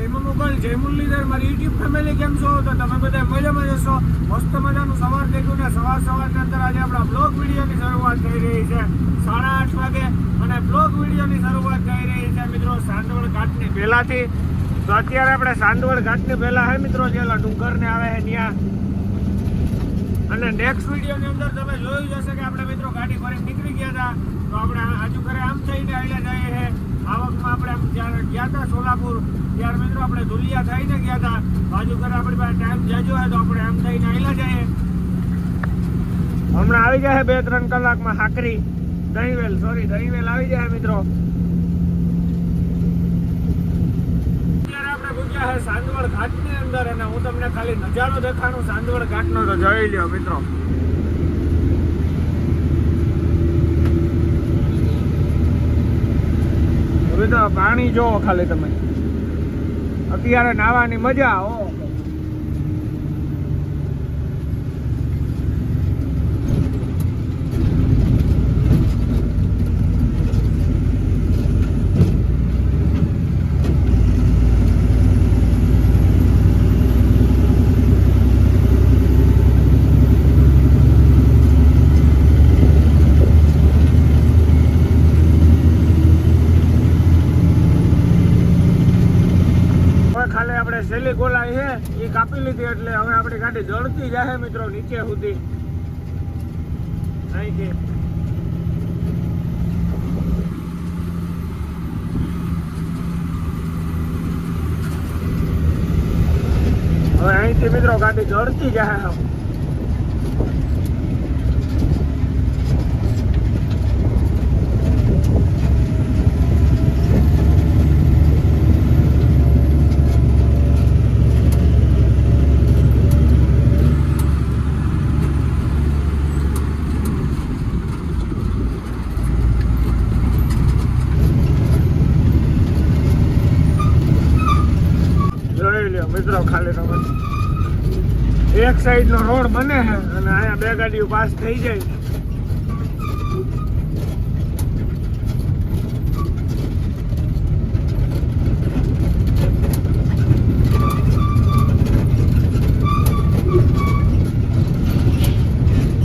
જય મુગલ જય મુરલીધર મારી યુટ્યુબ ફેમિલી કેમ છો? તો તમે બધા મજામાં જશો. મસ્ત મજાનું સવાર દેખ્યું ને સવારની અંદર આજે આપણા બ્લોગ વિડીયોની શરૂઆત થઈ રહી છે 8:30 વાગે અને બ્લોગ વિડીયોની શરૂઆત થઈ રહી છે મિત્રો સાંદવડ ઘાટની પહેલાથી. તો અત્યારે આપણે સાંદવડ ઘાટની પહેલા હે મિત્રો જેલા ડુંગરને આવે છે ત્યાં. અને નેક્સ્ટ વિડીયોની અંદર તમે જોયું જશે કે આપણે મિત્રો ગાડી ભરીને નીકળી ગયા હતા. તો આપણે આજુ ઘરે આમ થઈને આવેલા જઈએ છે. આવકમાં આપણે આમ જ્યારે ગયા હતા સોલાપુર ત્યારે મિત્રો આપણે ધુલિયા થઈને ગયા હતા. બાજુ ઘરે આપણી પાસે ટાઈમ જાજો હોય તો આપણે આમ થઈને આવેલા જઈએ. હમણાં આવી જાય 2-3 કલાકમાં હાકરી દહીંવેલ આવી જાય મિત્રો. સાંદવડ ઘાટની અંદર અને હું તમને ખાલી નજારો દેખાડું સાંદવડ ઘાટનો તો જોઈ લ્યો મિત્રો. હવે તો પાણી જોવો ખાલી તમે. અત્યારે નાવાની મજા. છેલ્લી ગોલાઈ છે એ કાપી લીધી એટલે હવે આપણી ગાડી જળતી જાય મિત્રો નીચે સુધી. અહીંથી હવે અહીંથી મિત્રો ગાડી જળતી જાય. મિત્રો ખાલી તમે એક સાઈડ નો રોડ બને છે અને અહીંયા 2 ગાડીઓ પાસ થઈ જાય.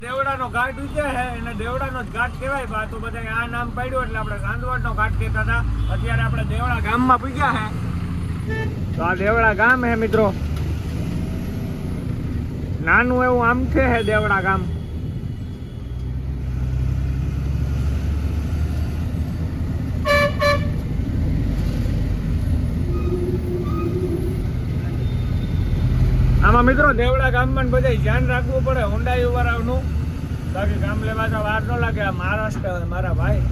દેવડાનો ઘાટ ઉચે છે એને દેવડાનો જ ઘાટ કહેવાય. તો બધા આ નામ પાડ્યું એટલે આપણે સાંદવડનો ઘાટ કહેતા હતા. અત્યારે આપણે દેવડા ગામમાં પૂગ્યા છે. તો આ દેવડા ગામ હે મિત્રો. નાનું એવું આમ છે દેવડા ગામ. આમાં મિત્રો દેવડા ગામમાં બધા ધ્યાન રાખવું પડે ઊંડાઈ વાળાનું. બાકી ગામ લેવા તો વાર ન લાગે. મહારાષ્ટ્ર મારા ભાઈ.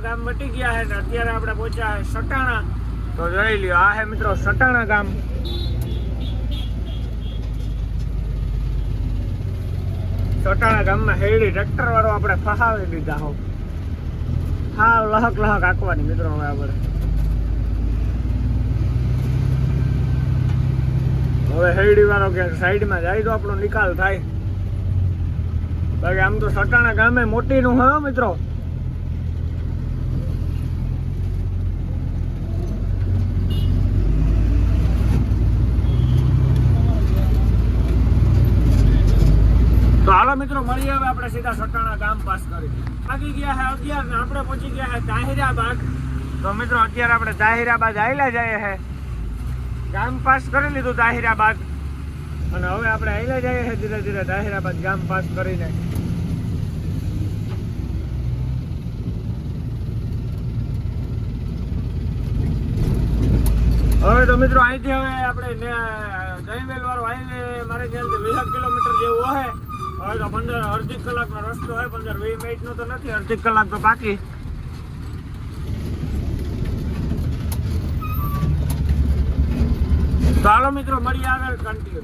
ગામ વટી ગયા છે અત્યારે આપણે પહોંચ્યા છે સટાણા. તો જોઈ લ્યો આ હે મિત્રો સટાણા ગામ. સટાણા ગામમાં હેડી ટ્રેક્ટર વાળો આપણે ફસાવી દીધા હો. હા લહક આંકવાની મિત્રો. હવે હેડી વાળો કે સાઈડમાં જાય તો આપણો નિકાલ થાય. બાકી આમ તો સટાણા ગામે મોટીનું હોય મિત્રો. તો હાલો મિત્રો મળીએ હવે આપણે સીધા સટાણા ગામ પાસ કરી. આગી ગયા છે 11 ને આપણે પહોંચી ગયા છે તાહિરાબાદ. તો મિત્રો અત્યારે આપણે તાહિરાબાદ આવેલા જઈએ છે. ગામ પાસ કરી લીધું તાહિરાબાદ અને હવે આપણે આવેલા જઈએ છે ધીરે ધીરે તાહિરાબાદ ગામ પાસ કરીને. હવે તો મિત્રો અહીંથી હવે આપણે દહીંવેલ વાળો હાઈવે મારે ખ્યાલથી 20 કિલોમીટર જેવું હોય. હવે તો 15-અડધી કલાકનો રસ્તો હોય. 15-20 મિનિટનો તો નથી, અડધી કલાક તો બાકી. તો હાલો મિત્રો મળીએ આગળ કન્ટિન્યુ.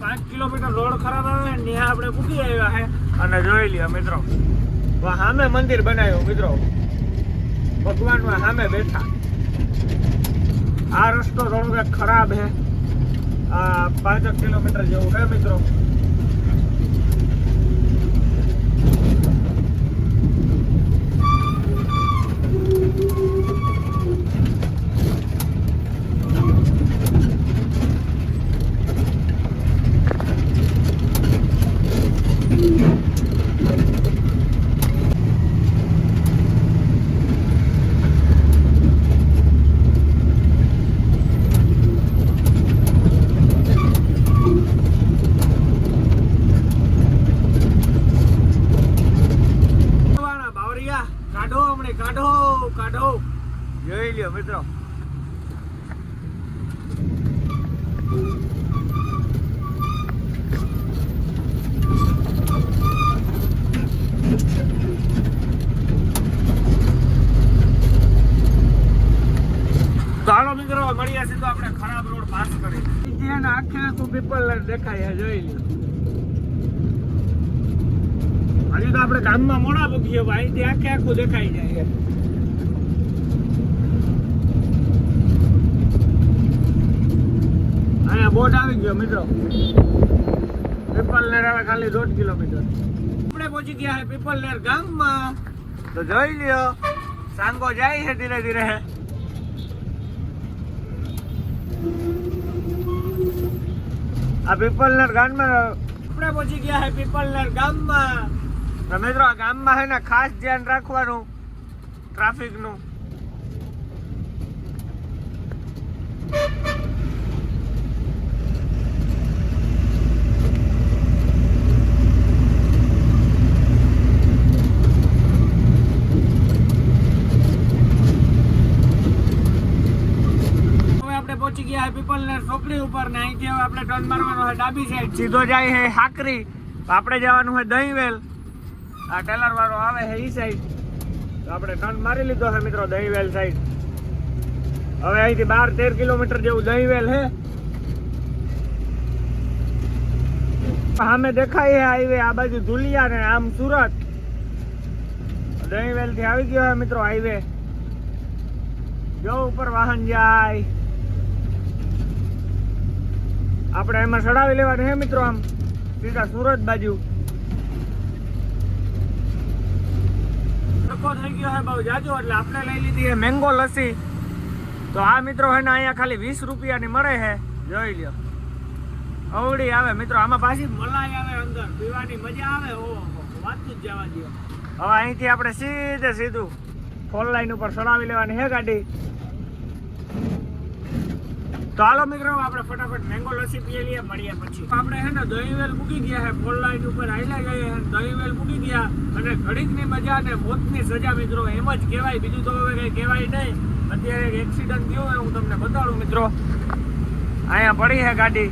5 કિલોમીટર રોડ ખરાબ આવે ને ત્યાં આપણે પૂકી આવ્યા છે અને જોઈ લ્યો મિત્રો સામે મંદિર બનાવ્યું મિત્રો. ભગવાન સામે બેઠા. આ રસ્તો થોડોક ખરાબ છે. આ 5 કિલોમીટર જેવું છે મિત્રો. ભાઈ કાઢો કાઢો. જોઈ લ્યો મિત્રો. ચાલો મિત્રો મળીએ છીએ તો આપણે ખરાબ રોડ પાસ કરી. ત્યાં આખે આખું પીપલ દેખાય છે, જોઈ લ્યો. હજી તો આપણે ગામમાં મોડા પૂગીએ, અહીંથી આખે આખું દેખાઈ જાય. અહીંયા બોટ આવી ગયો મિત્રો. પીપલનેર હવે ખાલી 1.5 કિલોમીટર. આપણે પહોંચી ગયા છે પીપલનેર ગામમાં. તો જોઈ લ્યો સાંગો જાય છે ધીરે ધીરે. આ પીપલનેર ગામમાં આપણે પહોંચી ગયા છે પીપલનેર ગામમાં. તો મિત્રો આ ગામમાં છે ને ખાસ ધ્યાન રાખવાનું ટ્રાફિકનું. પહોંચી ગયા છે પીપલનેર ચોકડી ઉપર ને અહીંથી હવે આપણે ટર્ન મારવાનો છે ડાબી સાઈડ. સીધો જાય છે હાકરી. આપણે જવાનું છે દહીંવેલ. આ ટેલર વાળો આવે છે ઈ સાઈડ. તો આપણે ટર્ન મારી લીધો છે મિત્રો દહીંવેલ સાઈડ. હવે અહીંથી 12-13 કિલોમીટર જેવું દહીંવેલ છે. સામે દેખાય છે હાઈવે. આ બાજુ ધુલિયા ને આમ સુરત. દહીંવેલ થી આવી ગયો છે મિત્રો હાઈવે. જો ઉપર વાહન જાય. આપણે એમાં ચડાવી લેવાનું છે મિત્રો, આમ સીધા સુરત બાજુ. તડકો થઈ ગયો છે બહુ જાજો એટલે આપણે લઈ લીધી છે મેંગો લસ્સી. તો આ મિત્રો છે ને અહીંયા ખાલી 20 રૂપિયાની મળે છે. જોઈ લ્યો અવળી આવે મિત્રો. આમાં પાછી મલાઈ આવે અંદર, પીવાની મજા આવે. ઓહો વાતું જ જવા દો. હવે અહીંથી આપણે સીધું 4 લાઈન ઉપર ચડાવી લેવાની છે ગાડી. તો હાલો મિત્રો આપણે ફટાફટ મેંગો લસ્સી પી લઈએ. મળીએ પછી. આપણે હે ને દહીંવેલ મૂકી ગયા છે 4 લાઈન ઉપર હાઈલા ગઈ. દહીંવેલ મૂકી ગયા અને ઘડીકની મજા અને મોતની સજા મિત્રો એમ જ કહેવાય. બીજું તો હવે કઈ કહેવાય નહીં. અત્યારે એક એક્સિડન્ટ થયો હોય હું તમને બતાડું મિત્રો. અહીંયા પડી છે ગાડી.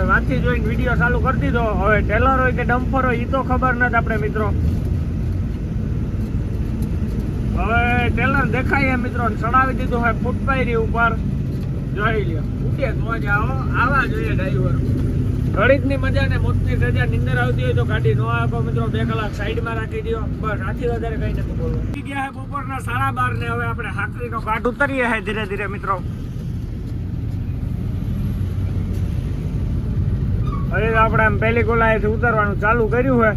વાંચી જોઈને વિડીયો ચાલુ કરી દીધો. હવે ટેલર હોય કે ડમ્પર હોય એ તો ખબર નથી આપણે મિત્રો. હવે ટેલર દેખાય મિત્રો ચડાવી દીધું હોય ફૂટપાયરી ઉપર. જોઈ લ્યો ઉઠે તો જ આવા જોઈએ ડ્રાઈવર. ઘડીકની મજા ને મોતની સજા. નિંદર આવતી હોય તો ગાડી નો આપો મિત્રો. 2 કલાક સાઈડમાં રાખી દો બસ. આથી વધારે કઈ નથી બોલવું. ગયા છે બપોરના 12:30 ને હવે આપણે હાકરીનો ઘાટ ઉતરીએ છે ધીરે ધીરે મિત્રો. હવે આપણે આમ પહેલી ગોલાએથી ઉતરવાનું ચાલુ કર્યું છે.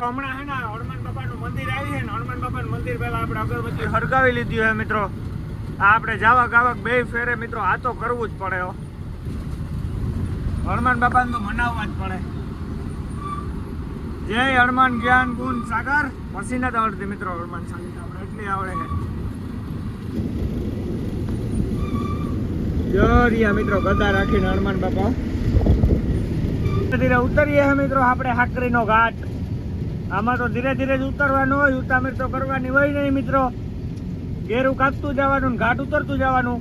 હમણાં હે ને હનુમાન બાપાનું મંદિર આવી છે ને હનુમાન બાપાનું મંદિર પહેલા આપણે અગરબત્તી હરગાવી લીધી હોય મિત્રો. આ આપણે જાવક આવક 2 ફેરે મિત્રો આ તો કરવું જ પડે. હનુમાન બાપાને તો મનાવવા જ પડે. જય હનુમાન જ્ઞાન ગુણ સાગર. પછી નથી આવડતી મિત્રો હનુમાન સાગર આપણે એટલી આવડે છે. જોરિયા મિત્રો ગદા રાખીને હનુમાન બાપા. ધીરે ઉતરીએ મિત્રો આપણે હાકરીનો ઘાટ. આમાં તો ધીરે ધીરે જ ઉતરવાનું હોય. ઉતામેર તો કરવાની હોય નહીં મિત્રો. ઘેરું કાપતું જવાનું, ઘાટ ઉતરતું જવાનું.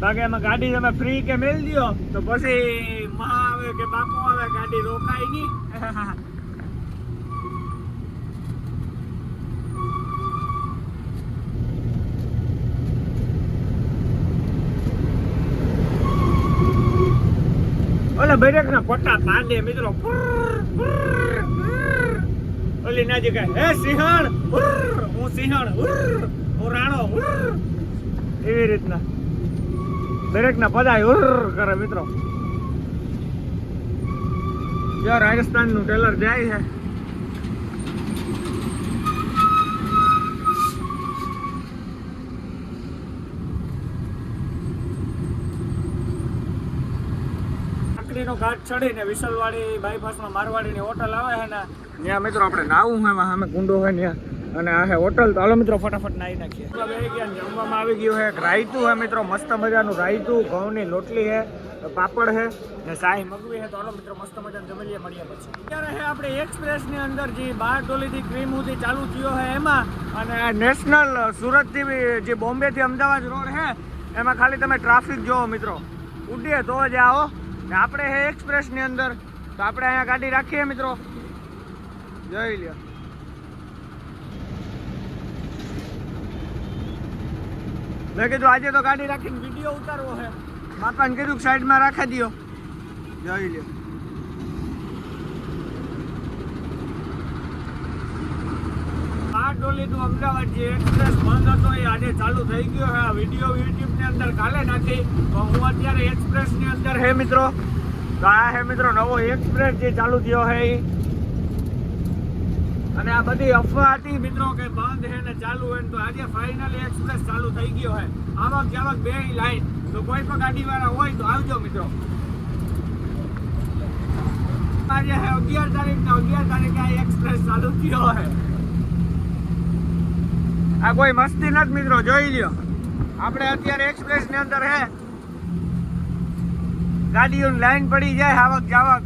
બાકી એમાં ગાડી તમે ફ્રી કે મેળ દો તો પછી મહા આવે કે બાપુ આવે ગાડી રોકાય નહીં. ઓલા બ્રેક ના પટ્ટા પાડે મિત્રો. ઓલી ના જે હે સિંહણ હું સિંહણ હું રાણો એવી રીતના બ્રેક ના પદાય કરે મિત્રો. જો રાજસ્થાન નું ટેલર જાય છે. નદીનો ઘાટ ચડીને વિસલવાડી બાયપાસમાં મારવાડીની હોટલ આવે છે ને ત્યાં મિત્રો આપણે નાવું છે એમાં સામે કુંડો હોય ત્યાં અને આ હે હોટલ. તો હાલો મિત્રો ફટાફટ નાહી નાખીએ. જમવામાં આવી ગયું છે રાયતું છે મિત્રો, મસ્ત મજાનું રાયતું, ઘઉંની લોટલી છે, પાપડ છે ને શાહી મગવી છે. તો હાલો મિત્રો મસ્ત મજાનું જમી લઈએ, મળીએ પછી. અત્યારે છે આપણે એક્સપ્રેસની અંદર જે બારડોલીથી ક્રીમ સુધી ચાલુ થયો છે એમાં, અને નેશનલ સુરતથી જે બોમ્બેથી અમદાવાદ રોડ છે એમાં ખાલી તમે ટ્રાફિક જોવો મિત્રો, ઉડીએ તો જ આવો. ને આપણે છે એક્સપ્રેસની અંદર, તો આપણે અહીંયા ગાડી રાખીએ મિત્રો, જોઈ લ્યો. મેં કીધું આજે તો ગાડી રાખીને વિડીયો ઉતારવો છે, બાપાને કીધું કે સાઈડમાં રાખી દો, જોઈ લ્યો. બારડોલી ટુ અમદાવાદ જે એક્સપ્રેસ બંધ હતો એ આજે ચાલુ થઈ ગયો છે. આ વિડીયો યુટ્યુબની અંદર કાલે નાખી, તો હું અત્યારે એક્સપ્રેસની અંદર હે મિત્રો. તો આ હે મિત્રો નવો એક્સપ્રેસ જે ચાલુ થયો છે એ, અને આ બધી અફવા હતી મિત્રો કે બંધ છે ને ચાલુ હોય, તો આજે ફાઇનલી એક્સપ્રેસ ચાલુ થઈ ગયો છે. આવક જાવક બે લાઈન, તો કોઈ પણ ગાડીવાળા હોય તો આવજો મિત્રો. આજે 11 તારીખ ને 11 તારીખે આ એક્સપ્રેસ ચાલુ થયો છે. આ કોઈ મસ્તી નથી મિત્રો, જોઈ લ્યો. આપણે અત્યારે એક્સપ્રેસ ની અંદર હે, ગાડીઓની લાઈન પડી જાય, આવક જાવક.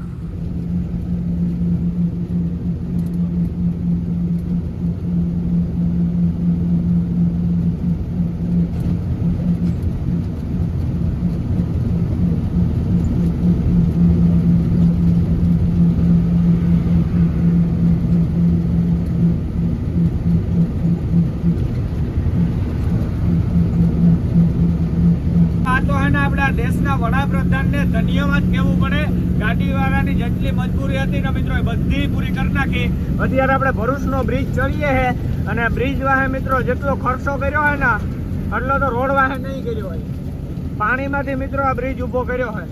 દેશના વડાપ્રધાનને ધન્યવાદ કહેવું પડે. ગાડીવાળાની જેટલી મજબૂરી હતી ને મિત્રો એ બધી પૂરી કરી નાખી. અત્યારે આપણે ભરૂચનો બ્રિજ ચડીએ છે, અને બ્રિજ વાહે મિત્રો જેટલો ખર્ચો કર્યો હોય ને એટલો તો રોડ વાહે નહીં કર્યો હોય. પાણીમાંથી મિત્રો આ બ્રિજ ઊભો કર્યો હોય.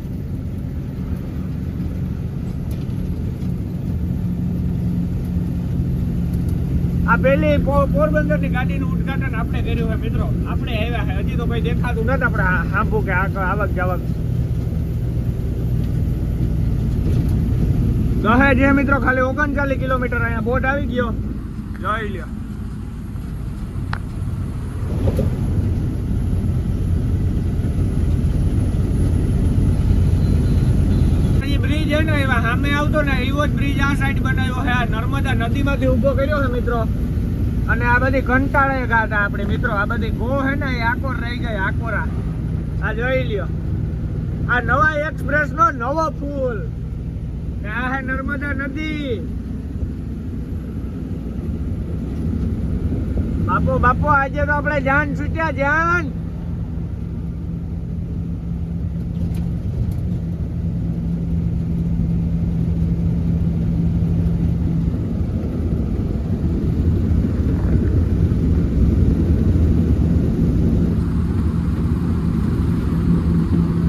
આ પેલી પોરબંદરની ગાડીનું ઉદ્ઘાટન આપણે કર્યું છે મિત્રો, આપણે આવ્યા છે. હજી તો કોઈ દેખાતું નથી આપણે સાંભળું કે આવક જાવક દહેજ છે મિત્રો. ખાલી 39 કિલોમીટર અહીંયા બોર્ડ આવી ગયો, જોઈ લ્યો. બ્રિજ છે ને એવા સામે આવતો ને એવો જ બ્રિજ આ સાઈડ બનાવ્યો છે. આ નર્મદા નદીમાંથી ઊભો કર્યો છે મિત્રો. અને આ બધી કંટાળે ગાતા આપણે મિત્રો, આ બધી ગો છે ને એ આકોર રહી ગઈ, આકોરા. આ જોઈ લ્યો, આ નવા એક્સપ્રેસ નો નવો પુલ. આ હે નર્મદા નદી. બાપો બાપો આજે તો આપણે જાન છૂટ્યા, જાન.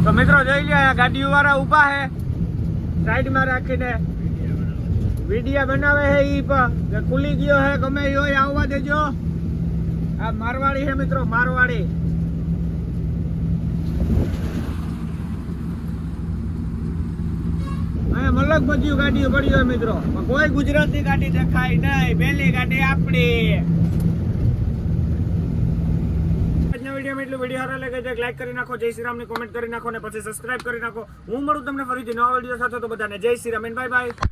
તો મિત્રો જોઈ લો, ગાડીઓ વાળા ઉભા હે સાઈડમાં રાખીને વિડીયો બનાવે છે. ઈ પણ ખુલી ગયો હે, ગમે એ હોય આવવા દેજો. આ મારવાડી છે મિત્રો, મારવાડી. અહીંયા મલક બધું ગાડીઓ પડી હોય મિત્રો, કોઈ ગુજરાતી ગાડી દેખાય નહીં. પહેલી ગાડી આપણી. એટલું વિડીયો સારો લાગે છે લાઈક કરી નાખો, જય શ્રી રામ ની કોમેન્ટ કરી નાખો, ને પછી સબસ્ક્રાઇબ કરી નાખો. હું મળું તમને ફરીથી નવા વિડીયો સાથે. તો બધાને જય શ્રી રામ, બાય બાય.